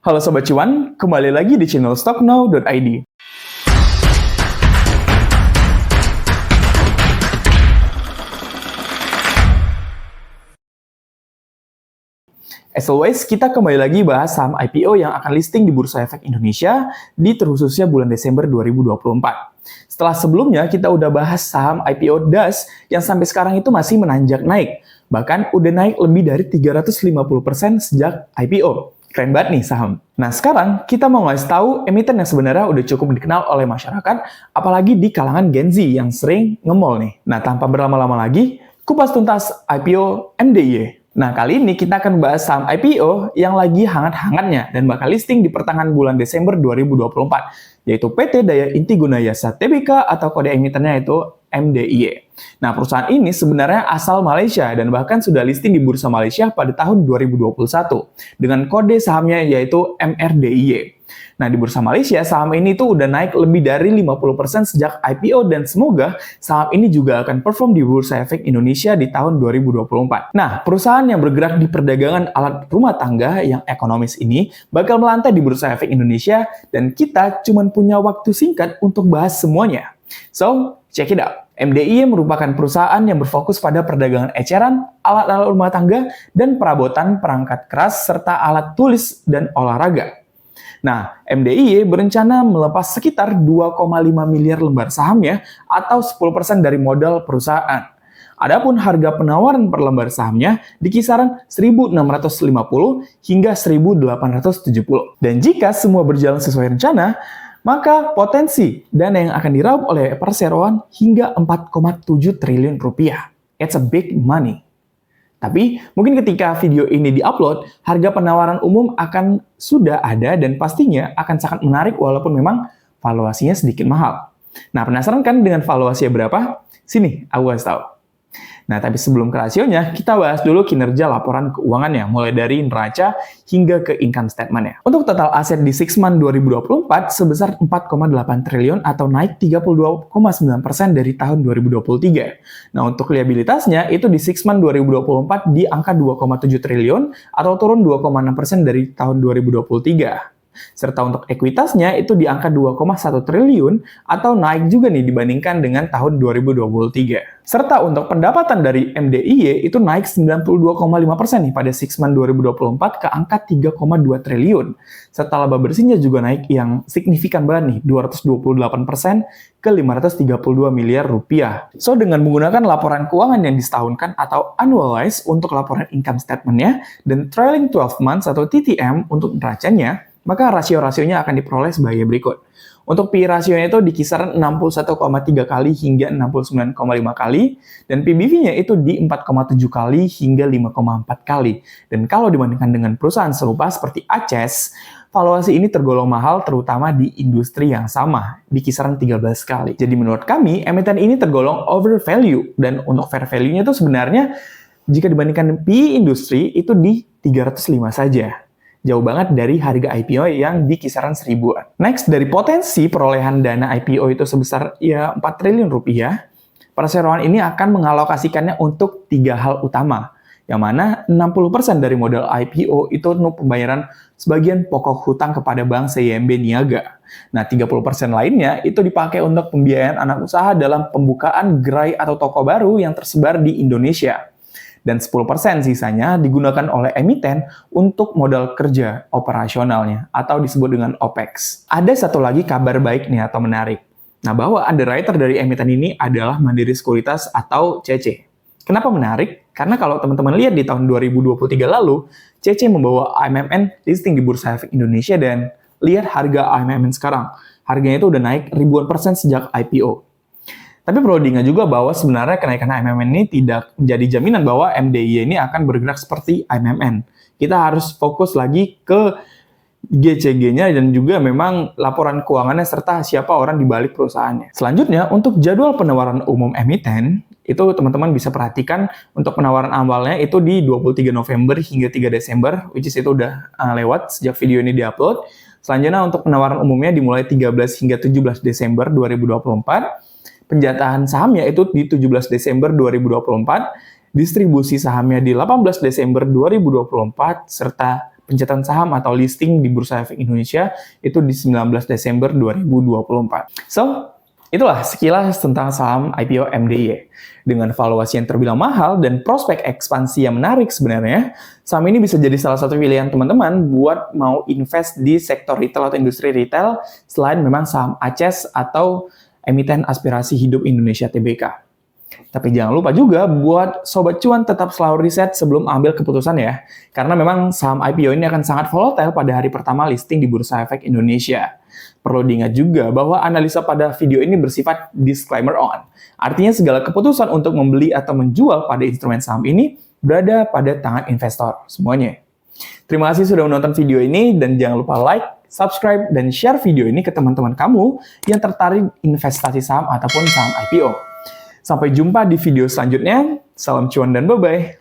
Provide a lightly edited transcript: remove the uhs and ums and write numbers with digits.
Halo Sobat Cuan, kembali lagi di channel stocknow.id. As always, kita kembali lagi bahas saham IPO yang akan listing di Bursa Efek Indonesia di terkhususnya bulan Desember 2024. Setelah sebelumnya kita udah bahas saham IPO DAS yang sampai sekarang itu masih menanjak naik. Bahkan udah naik lebih dari 350% sejak IPO. Keren banget nih saham. Nah sekarang kita mau ngasih tahu emiten yang sebenarnya udah cukup dikenal oleh masyarakat, apalagi di kalangan Gen Z yang sering nge-mall nih. Nah tanpa berlama-lama lagi, kupas tuntas IPO MDIE. Nah kali ini kita akan bahas saham IPO yang lagi hangat-hangatnya dan bakal listing di pertengahan bulan Desember 2024, yaitu PT Daya Inti Gunayasa Tbk atau kode emitennya itu MDIE. Nah, perusahaan ini sebenarnya asal Malaysia dan bahkan sudah listing di Bursa Malaysia pada tahun 2021 dengan kode sahamnya yaitu MRDIE. Nah, di Bursa Malaysia, saham ini tuh udah naik lebih dari 50% sejak IPO dan semoga saham ini juga akan perform di Bursa Efek Indonesia di tahun 2024. Nah, perusahaan yang bergerak di perdagangan alat rumah tangga yang ekonomis ini bakal melantai di Bursa Efek Indonesia dan kita cuma punya waktu singkat untuk bahas semuanya. So, check it out. MDIE merupakan perusahaan yang berfokus pada perdagangan eceran, alat-alat rumah tangga, dan perabotan perangkat keras serta alat tulis dan olahraga. Nah, MDIE berencana melepas sekitar 2,5 miliar lembar sahamnya atau 10% dari modal perusahaan. Adapun harga penawaran per lembar sahamnya di kisaran 1.650 hingga 1.870. Dan jika semua berjalan sesuai rencana, maka potensi dana yang akan diraup oleh perseroan hingga 4,7 triliun rupiah. It's a big money. Tapi mungkin ketika video ini diupload, harga penawaran umum akan sudah ada dan pastinya akan sangat menarik walaupun memang valuasinya sedikit mahal. Nah, penasaran kan dengan valuasinya berapa? Sini, aku kasih tahu. Nah, tapi sebelum ke rasionya, kita bahas dulu kinerja laporan keuangannya, mulai dari neraca hingga ke income statement-nya. Untuk total aset di 6 month 2024 sebesar 4,8 triliun atau naik 32,9% dari tahun 2023. Nah, untuk liabilitasnya itu di 6 month 2024 di angka 2,7 triliun atau turun 2,6% dari tahun 2023. Serta untuk ekuitasnya itu di angka 2,1 triliun atau naik juga nih dibandingkan dengan tahun 2023. Serta untuk pendapatan dari MDIE itu naik 92,5% nih pada 6 month 2024 ke angka 3,2 triliun. Serta laba bersihnya juga naik yang signifikan banget nih, 228% ke 532 miliar rupiah. So, dengan menggunakan laporan keuangan yang disetahunkan atau annualized untuk laporan income statement-nya dan trailing 12 months atau TTM untuk neracanya, maka rasio-rasionya akan diperoleh sebagai berikut. Untuk PI rasionya itu di kisaran 61,3 kali hingga 69,5 kali, dan PBV-nya itu di 4,7 kali hingga 5,4 kali. Dan kalau dibandingkan dengan perusahaan serupa seperti Aces, valuasi ini tergolong mahal terutama di industri yang sama, di kisaran 13 kali. Jadi menurut kami, emiten ini tergolong overvalue, dan untuk fair value-nya itu sebenarnya jika dibandingkan PI industri itu di 305 saja. Jauh banget dari harga IPO yang di kisaran 1000-an. Next, dari potensi perolehan dana IPO itu sebesar 4 triliun rupiah, perseroan ini akan mengalokasikannya untuk 3 hal utama, yang mana 60% dari modal IPO itu untuk pembayaran sebagian pokok hutang kepada Bank CIMB Niaga. Nah, 30% lainnya itu dipakai untuk pembiayaan anak usaha dalam pembukaan gerai atau toko baru yang tersebar di Indonesia. Dan 10% sisanya digunakan oleh emiten untuk modal kerja operasionalnya atau disebut dengan OPEX. Ada satu lagi kabar baik nih atau menarik. Nah, bahwa underwriter dari emiten ini adalah Mandiri Sekuritas atau CC. Kenapa menarik? Karena kalau teman-teman lihat di tahun 2023 lalu, CC membawa AMMN listing di Bursa Efek Indonesia dan lihat harga AMMN sekarang. Harganya itu udah naik ribuan persen sejak IPO. Tapi perlu diingat juga bahwa sebenarnya kenaikan AMMN ini tidak menjadi jaminan bahwa MDIE ini akan bergerak seperti AMMN. Kita harus fokus lagi ke GCG-nya dan juga memang laporan keuangannya serta siapa orang di balik perusahaannya. Selanjutnya, untuk jadwal penawaran umum emiten, itu teman-teman bisa perhatikan untuk penawaran awalnya itu di 23 November hingga 3 Desember, which is itu udah lewat sejak video ini diupload. Selanjutnya, untuk penawaran umumnya dimulai 13 hingga 17 Desember 2024. Penjatahan sahamnya itu di 17 Desember 2024, distribusi sahamnya di 18 Desember 2024, serta pencatatan saham atau listing di Bursa Efek Indonesia itu di 19 Desember 2024. So, itulah sekilas tentang saham IPO MDY. Dengan valuasi yang terbilang mahal dan prospek ekspansi yang menarik sebenarnya, saham ini bisa jadi salah satu pilihan teman-teman buat mau invest di sektor retail atau industri retail selain memang saham ACES atau emiten aspirasi hidup Indonesia TBK. Tapi jangan lupa juga buat Sobat Cuan tetap selalu riset sebelum ambil keputusan ya. Karena memang saham IPO ini akan sangat volatile pada hari pertama listing di Bursa Efek Indonesia. Perlu diingat juga bahwa analisa pada video ini bersifat disclaimer on. Artinya segala keputusan untuk membeli atau menjual pada instrumen saham ini berada pada tangan investor semuanya. Terima kasih sudah menonton video ini dan jangan lupa like, subscribe, dan share video ini ke teman-teman kamu yang tertarik investasi saham ataupun saham IPO. Sampai jumpa di video selanjutnya. Salam cuan dan bye-bye.